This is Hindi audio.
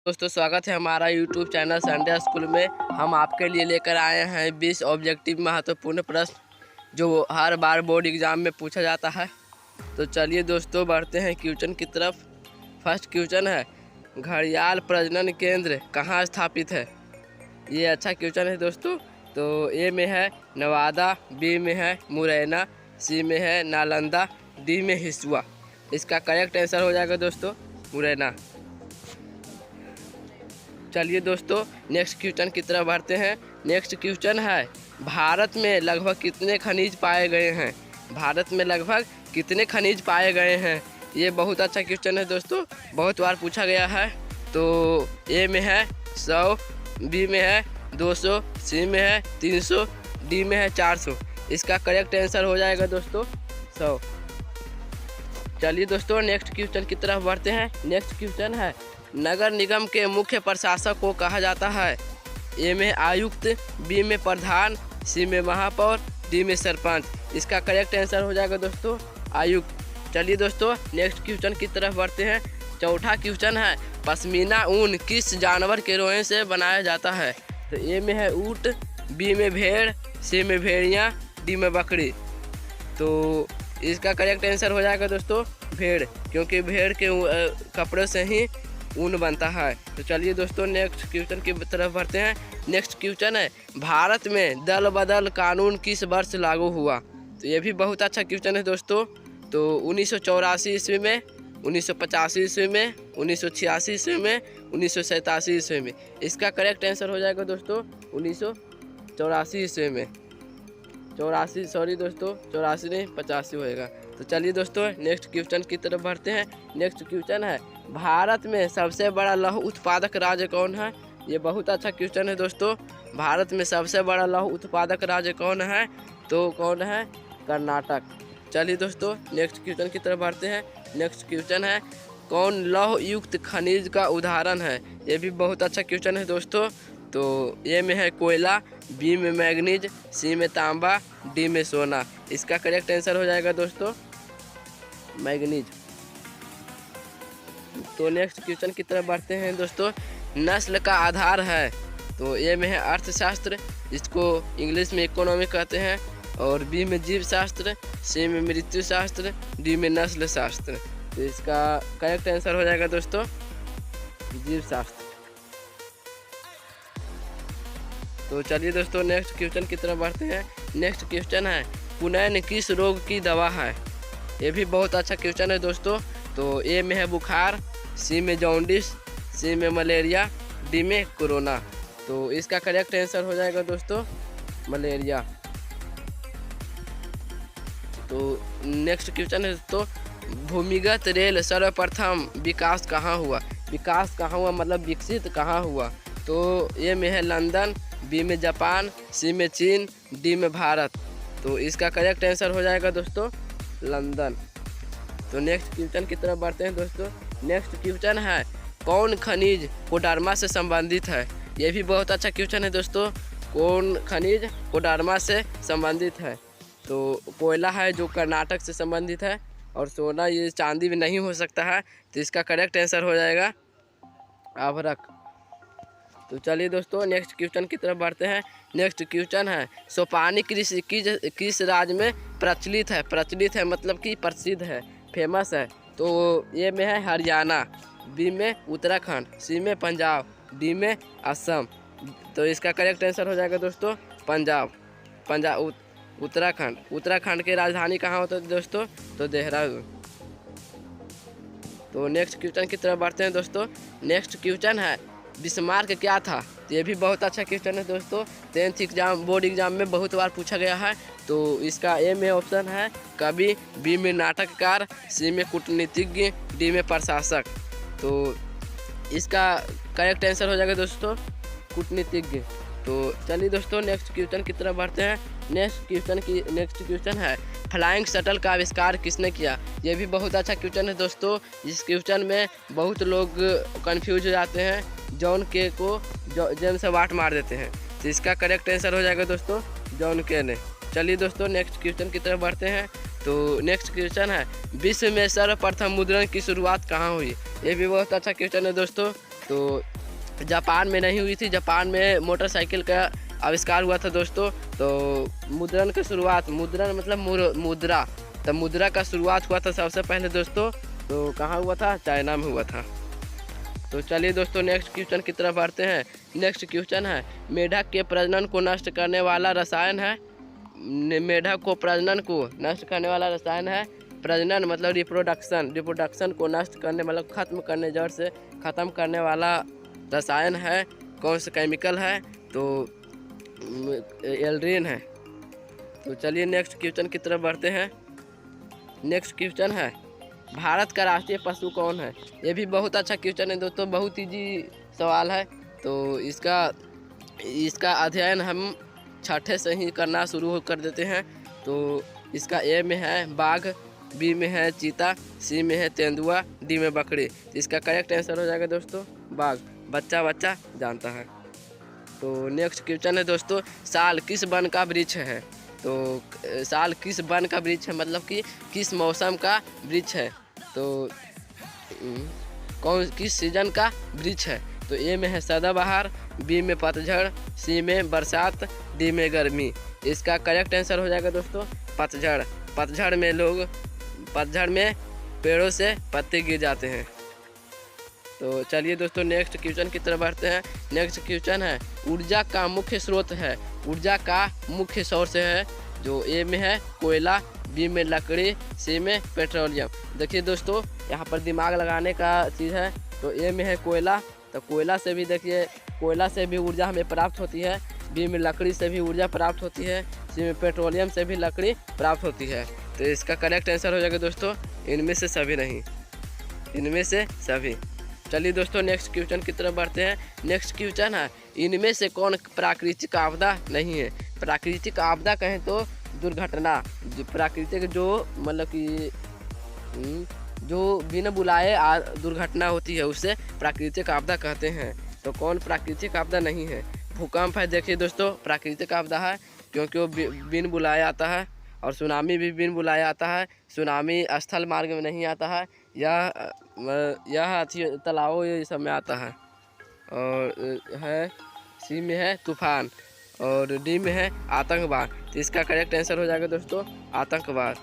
दोस्तों स्वागत है हमारा यूट्यूब चैनल संडे स्कूल में। हम आपके लिए लेकर आए हैं 20 ऑब्जेक्टिव महत्वपूर्ण प्रश्न जो हर बार बोर्ड एग्जाम में पूछा जाता है। तो चलिए दोस्तों बढ़ते हैं क्वेश्चन की तरफ। फर्स्ट क्वेश्चन है, घड़ियाल प्रजनन केंद्र कहाँ स्थापित है? ये अच्छा क्वेश्चन है दोस्तों। तो ए में है नवादा, बी में है मुरैना, सी में है नालंदा, डी में हिसुआ। इसका करेक्ट आंसर हो जाएगा दोस्तों मुरैना। चलिए दोस्तों नेक्स्ट क्वेश्चन की तरफ बढ़ते हैं। नेक्स्ट क्वेश्चन है, भारत में लगभग कितने खनिज पाए गए हैं? भारत में लगभग कितने खनिज पाए गए हैं? ये बहुत अच्छा क्वेश्चन है दोस्तों, बहुत बार पूछा गया है। तो ए में है 100, बी में है 200, सी में है 300, डी में है 400। इसका करेक्ट आंसर हो जाएगा दोस्तों 100। चलिए दोस्तों नेक्स्ट क्वेश्चन की तरफ बढ़ते हैं। नेक्स्ट क्वेश्चन है, नगर निगम के मुख्य प्रशासक को कहा जाता है? ए में आयुक्त, बी में प्रधान, सी में महापौर, डी में सरपंच। इसका करेक्ट आंसर हो जाएगा दोस्तों आयुक्त। चलिए दोस्तों नेक्स्ट क्वेश्चन की तरफ बढ़ते हैं। चौथा क्वेश्चन है, पश्मीना ऊन किस जानवर के रोए से बनाया जाता है? तो ए में है ऊँट, बी में भेड़, सी में भेड़िया, डी में बकरी। तो इसका करेक्ट आंसर हो जाएगा दोस्तों भेड़, क्योंकि भेड़ के कपड़े से ही ऊन बनता है। तो चलिए दोस्तों नेक्स्ट क्वेश्चन की तरफ बढ़ते हैं। नेक्स्ट क्वेश्चन है, भारत में दल बदल कानून किस वर्ष लागू हुआ? तो ये भी बहुत अच्छा क्वेश्चन है दोस्तों। तो 1984 ईस्वी में, 1985 ईस्वी में, 1986 ईस्वी में, 1987 ईस्वी में। इसका करेक्ट आंसर हो जाएगा दोस्तों 1984 ईस्वी में। 84 नहीं 85 होएगा। तो चलिए दोस्तों नेक्स्ट क्वेश्चन की तरफ बढ़ते हैं। नेक्स्ट क्वेश्चन है, भारत में सबसे बड़ा लौह उत्पादक राज्य कौन है? ये बहुत अच्छा क्वेश्चन है दोस्तों। भारत में सबसे बड़ा लौह उत्पादक राज्य कौन है? तो कौन है? कर्नाटक। चलिए दोस्तों नेक्स्ट क्वेश्चन की तरफ बढ़ते हैं। नेक्स्ट क्वेश्चन है, कौन लौह युक्त खनिज का उदाहरण है? ये भी बहुत अच्छा क्वेश्चन है दोस्तों। तो ए में है कोयला, बी में मैग्नीज, सी में तांबा, डी में सोना। इसका करेक्ट आंसर हो जाएगा दोस्तों मैग्नीज। तो नेक्स्ट क्वेश्चन की तरफ बढ़ते हैं दोस्तों। नस्ल का आधार है? तो ए में है अर्थशास्त्र, जिसको इंग्लिश में इकोनॉमी कहते हैं, और बी में जीव शास्त्र, सी में मृत्यु शास्त्र, डी में नस्ल शास्त्र। तो इसका करेक्ट आंसर हो जाएगा दोस्तों जीव शास्त्र। तो चलिए दोस्तों नेक्स्ट क्वेश्चन की तरफ बढ़ते हैं। नेक्स्ट क्वेश्चन है, पुनैन किस रोग की दवा है? ये भी बहुत अच्छा क्वेश्चन है दोस्तों। तो ए में है बुखार, सी में जॉन्डिस, सी में मलेरिया, डी में कोरोना। तो इसका करेक्ट आंसर हो जाएगा दोस्तों मलेरिया। तो नेक्स्ट क्वेश्चन है दोस्तों, भूमिगत रेल सर्वप्रथम विकास कहाँ हुआ? विकास कहाँ हुआ मतलब विकसित कहाँ हुआ? तो ए में है लंदन, बी में जापान, सी में चीन, डी में भारत। तो इसका करेक्ट आंसर हो जाएगा दोस्तों लंदन। तो नेक्स्ट क्वेश्चन की तरफ बढ़ते हैं दोस्तों। नेक्स्ट क्वेश्चन है, कौन खनिज कोडरमा से संबंधित है? ये भी बहुत अच्छा क्वेश्चन है दोस्तों। कौन खनिज कोडरमा से संबंधित है? तो कोयला है जो कर्नाटक से संबंधित है, और सोना ये चांदी भी नहीं हो सकता है। तो इसका करेक्ट आंसर हो जाएगा आभरक। तो चलिए दोस्तों नेक्स्ट क्वेश्चन की तरफ बढ़ते हैं। नेक्स्ट क्वेश्चन है, सोपानी कृषि किस राज्य में प्रचलित है? प्रचलित है मतलब कि प्रसिद्ध है, फेमस है। तो ए में है हरियाणा, बी में उत्तराखंड, सी में पंजाब, डी में असम। तो इसका करेक्ट आंसर हो जाएगा दोस्तों पंजाब। उत्तराखंड। उत्तराखंड की राजधानी कहाँ होता है दोस्तों? तो देहरादून। तो नेक्स्ट क्वेश्चन की तरफ बढ़ते हैं दोस्तों। नेक्स्ट क्वेश्चन है, बिस्मार्क क्या था? तो ये भी बहुत अच्छा क्वेश्चन है दोस्तों। 10th एग्जाम बोर्ड एग्जाम में बहुत बार पूछा गया है। तो इसका ए में ऑप्शन है कवि, बी में नाटककार, सी में कूटनीतिज्ञ, डी में प्रशासक। तो इसका करेक्ट आंसर हो जाएगा दोस्तों कूटनीतिज्ञ। तो चलिए दोस्तों नेक्स्ट क्वेश्चन की तरफ बढ़ते हैं। नेक्स्ट क्वेश्चन है, फ्लाइंग शटल का आविष्कार किसने किया? ये भी बहुत अच्छा क्वेश्चन है दोस्तों। इस क्वेश्चन में बहुत लोग कंफ्यूज हो जाते हैं। जॉन के को जेम्स वाट मार देते हैं। तो इसका करेक्ट आंसर हो जाएगा दोस्तों जॉन के ने। चलिए दोस्तों नेक्स्ट क्वेश्चन की तरफ बढ़ते हैं। तो नेक्स्ट क्वेश्चन है, विश्व में सर्वप्रथम मुद्रण की शुरुआत कहाँ हुई? ये भी बहुत अच्छा क्वेश्चन है दोस्तों। तो जापान में नहीं हुई थी। जापान में मोटरसाइकिल का आविष्कार हुआ था दोस्तों। तो मुद्रण की शुरुआत, मुद्रण मतलब मुद्रा, तो मुद्रा का शुरुआत हुआ था सबसे पहले दोस्तों। तो कहाँ हुआ था? चाइना में हुआ था। तो चलिए दोस्तों नेक्स्ट क्वेश्चन की तरफ बढ़ते हैं। नेक्स्ट क्वेश्चन है, मेढक के प्रजनन को नष्ट करने वाला रसायन है। मेढक को प्रजनन को नष्ट करने वाला रसायन है। प्रजनन मतलब रिप्रोडक्शन, रिप्रोडक्शन को नष्ट करने मतलब खत्म करने, जड़ से ख़त्म करने वाला रसायन है। कौन सा केमिकल है? तो एल्ड्रीन है। तो चलिए नेक्स्ट क्वेश्चन की तरफ बढ़ते हैं। नेक्स्ट क्वेश्चन है, भारत का राष्ट्रीय पशु कौन है? ये भी बहुत अच्छा क्वेश्चन है दोस्तों, बहुत इजी सवाल है। तो इसका अध्ययन हम छठे से ही करना शुरू कर देते हैं। तो इसका ए में है बाघ, बी में है चीता, सी में है तेंदुआ, डी में बकरी। तो इसका करेक्ट आंसर हो जाएगा दोस्तों बाघ। बच्चा बच्चा जानता है। तो नेक्स्ट क्वेश्चन है दोस्तों, साल किस वन का वृक्ष है? तो साल किस वन का वृक्ष है मतलब कि किस मौसम का वृक्ष है? तो किस सीजन का वृक्ष है? तो ए में है सदाबहार, बी में पतझड़, सी में बरसात, डी में गर्मी। इसका करेक्ट आंसर हो जाएगा दोस्तों पतझड़। पतझड़ में पेड़ों से पत्ते गिर जाते हैं। तो चलिए दोस्तों नेक्स्ट क्वेश्चन की तरफ बढ़ते हैं। नेक्स्ट क्वेश्चन है, ऊर्जा का मुख्य स्रोत है। ऊर्जा का मुख्य सोर्स है, जो ए में है कोयला, बी में लकड़ी, सी में पेट्रोलियम। देखिए दोस्तों यहाँ पर दिमाग लगाने का चीज़ है। तो ए में है कोयला, तो कोयला से भी देखिए, कोयला से भी ऊर्जा हमें प्राप्त होती है। बी में लकड़ी से भी ऊर्जा प्राप्त होती है। सी में पेट्रोलियम से भी लकड़ी प्राप्त होती है। तो इसका करेक्ट आंसर हो जाएगा दोस्तों इनमें से सभी नहीं, इनमें से सभी। चलिए दोस्तों नेक्स्ट क्वेश्चन की तरफ बढ़ते हैं। नेक्स्ट क्वेश्चन है, इनमें से कौन प्राकृतिक आपदा नहीं है? प्राकृतिक आपदा कहें तो दुर्घटना, प्राकृतिक जो मतलब कि जो बिना बुलाए दुर्घटना होती है उसे प्राकृतिक आपदा कहते हैं। तो कौन प्राकृतिक आपदा नहीं है? भूकंप है। देखिए दोस्तों प्राकृतिक आपदा है क्योंकि वो बिन बुलाए आता है। और सुनामी भी बिन बुलाए आता है। सुनामी स्थल मार्ग में नहीं आता है, यह तालाबों ये सब में आता है। और है सी में है तूफान, और डी में है आतंकवाद। तो इसका करेक्ट आंसर हो जाएगा दोस्तों आतंकवाद।